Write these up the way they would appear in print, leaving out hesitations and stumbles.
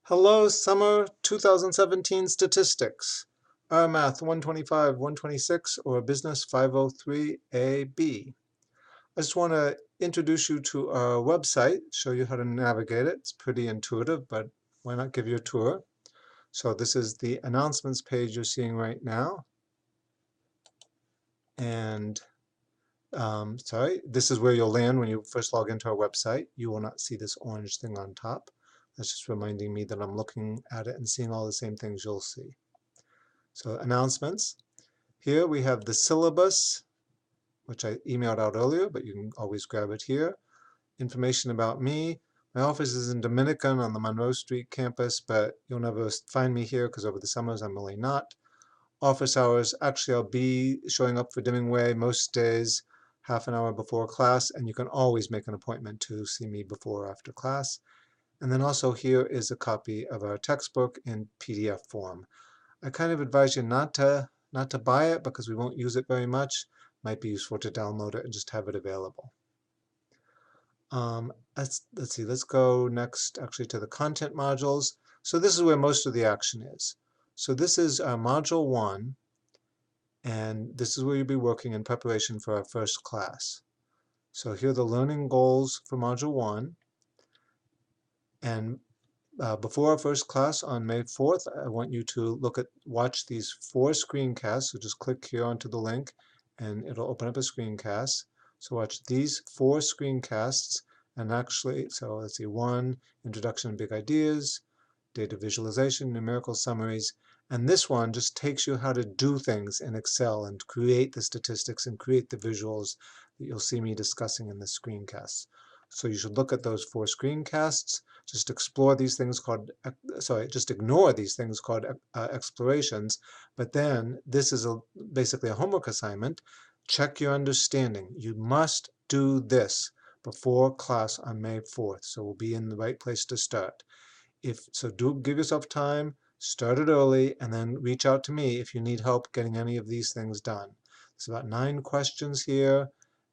Hello, Summer 2017 Statistics. R Math 125, 126, or Business 503AB. I just want to introduce you to our website, show you how to navigate it. It's pretty intuitive, but why not give you a tour? So this is the announcements page you're seeing right now. And this is where you'll land when you first log into our website. You will not see this orange thing on top. That's just reminding me that I'm looking at it and seeing all the same things you'll see. So announcements. Here we have the syllabus, which I emailed out earlier, but you can always grab it here. Information about me. My office is in Dominican on the Monroe Street campus, but you'll never find me here because over the summers I'm really not. Office hours, actually I'll be showing up for Demingway most days, half an hour before class, and you can always make an appointment to see me before or after class. And then also here is a copy of our textbook in PDF form. I kind of advise you not to buy it because we won't use it very much. Might be useful to download it and just have it available. Let's see, let's go next actually to the content modules. So this is where most of the action is. So this is our module 1, and this is where you'll be working in preparation for our first class. So here are the learning goals for module 1. And before our first class on May 4th, I want you to watch these 4 screencasts. So just click here onto the link and it'll open up a screencast. So watch these 4 screencasts and actually, so let's see, 1, introduction to big ideas, data visualization, numerical summaries, and this one just takes you how to do things in Excel and create the statistics and create the visuals that you'll see me discussing in the screencasts. So you should look at those 4 screencasts. Just explore these things called, just ignore these things called explorations. But then this is basically a homework assignment. Check your understanding. You must do this before class on May 4th. So we'll be in the right place to start. Do give yourself time, start it early, and then reach out to me if you need help getting any of these things done. There's about 9 questions here.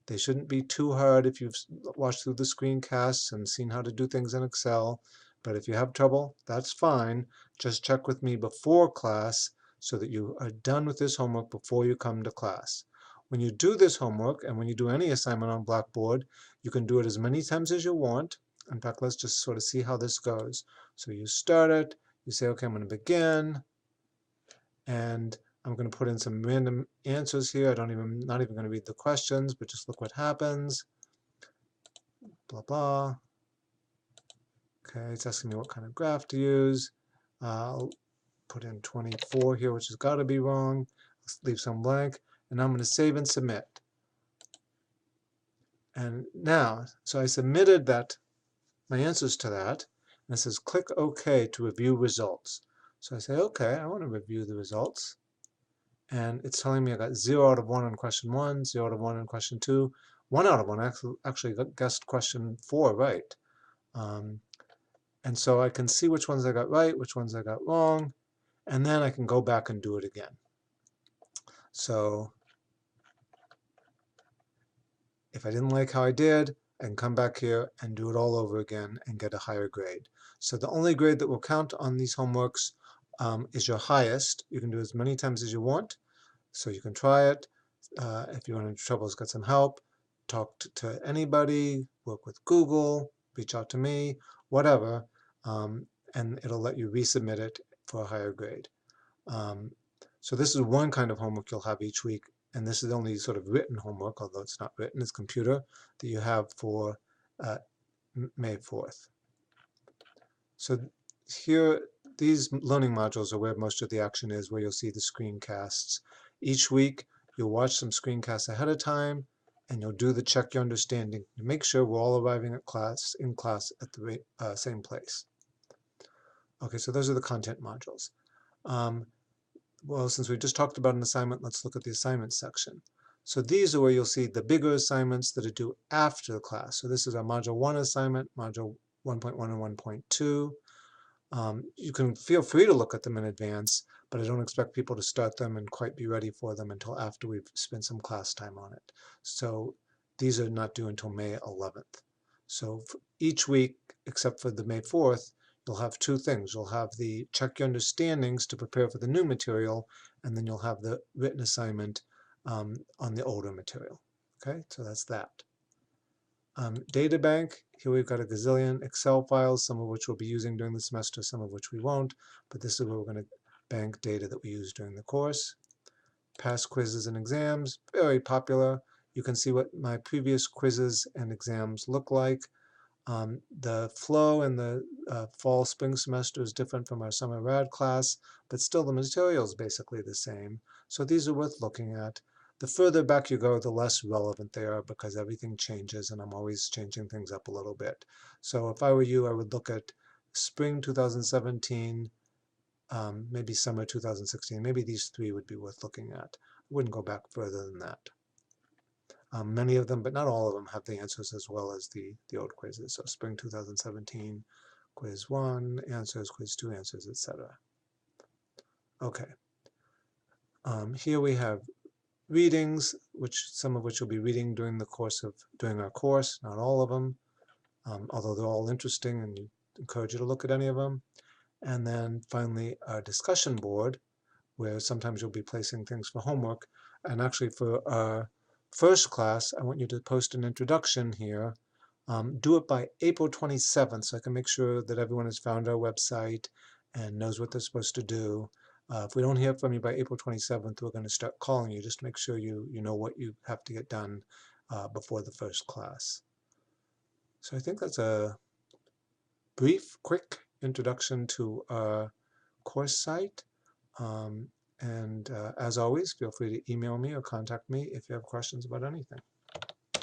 They shouldn't be too hard if you've watched through the screencasts and seen how to do things in Excel. But if you have trouble, that's fine. Just check with me before class so that you are done with this homework before you come to class. When you do this homework, and when you do any assignment on Blackboard, you can do it as many times as you want. In fact, let's just sort of see how this goes. So you start it, you say, okay, I'm going to begin, and I'm going to put in some random answers here. Not even going to read the questions, but just look what happens. Blah, blah. Okay, it's asking me what kind of graph to use. I'll put in 24 here, which has got to be wrong. Let's leave some blank, and I'm going to save and submit. And now, so I submitted my answers to that, and it says click OK to review results. So I say, okay, I want to review the results. And it's telling me I got 0 out of 1 on question 1, 0 out of 1 on question 2. 1 out of 1 actually guessed question 4 right. And so I can see which ones I got right, which ones I got wrong, and then I can go back and do it again. So if I didn't like how I did, I can come back here and do it all over again and get a higher grade. So the only grade that will count on these homeworks is your highest. You can do as many times as you want, so you can try it. If you run into trouble, get some help, talk to anybody, work with Google, reach out to me, whatever, and it'll let you resubmit it for a higher grade. So this is one kind of homework you'll have each week, and this is only sort of written homework, although it's not written, it's computer, that you have for May 4th. So here, these learning modules are where most of the action is, where you'll see the screencasts. Each week, you'll watch some screencasts ahead of time, and you'll do the check your understanding to make sure we're all arriving at in class at the same place. Okay, so those are the content modules. Well, since we just talked about an assignment, let's look at the assignment section. So these are where you'll see the bigger assignments that are due after the class. So this is our Module 1 assignment, Module 1.1 and 1.2. You can feel free to look at them in advance, but I don't expect people to start them and quite be ready for them until after we've spent some class time on it. So these are not due until May 11th. So for each week, except for the May 4th, you'll have two things. You'll have the check your understandings to prepare for the new material, and then you'll have the written assignment on the older material. Okay, so that's that. Data bank, here we've got a gazillion Excel files, some of which we'll be using during the semester, some of which we won't, but this is where we're going to bank data that we use during the course. Past quizzes and exams, very popular. You can see what my previous quizzes and exams look like. The flow in the fall spring semester is different from our summer rad class, but still the material is basically the same. So these are worth looking at. The further back you go, the less relevant they are because everything changes and I'm always changing things up a little bit. So if I were you, I would look at spring 2017, maybe summer 2016. Maybe these three would be worth looking at. I wouldn't go back further than that. Many of them, but not all of them, have the answers as well as the old quizzes. So spring 2017, quiz 1, answers, quiz 2, answers, etc. Okay. Here we have readings, some of which you'll be reading during our course, not all of them, although they're all interesting and we encourage you to look at any of them. And then finally our discussion board, where sometimes you'll be placing things for homework. And actually for our first class, I want you to post an introduction here. Do it by April 27th so I can make sure that everyone has found our website and knows what they're supposed to do. If we don't hear from you by April 27th, we're going to start calling you just to make sure you know what you have to get done before the first class. So I think that's a brief, quick introduction to our course site. As always, feel free to email me or contact me if you have questions about anything.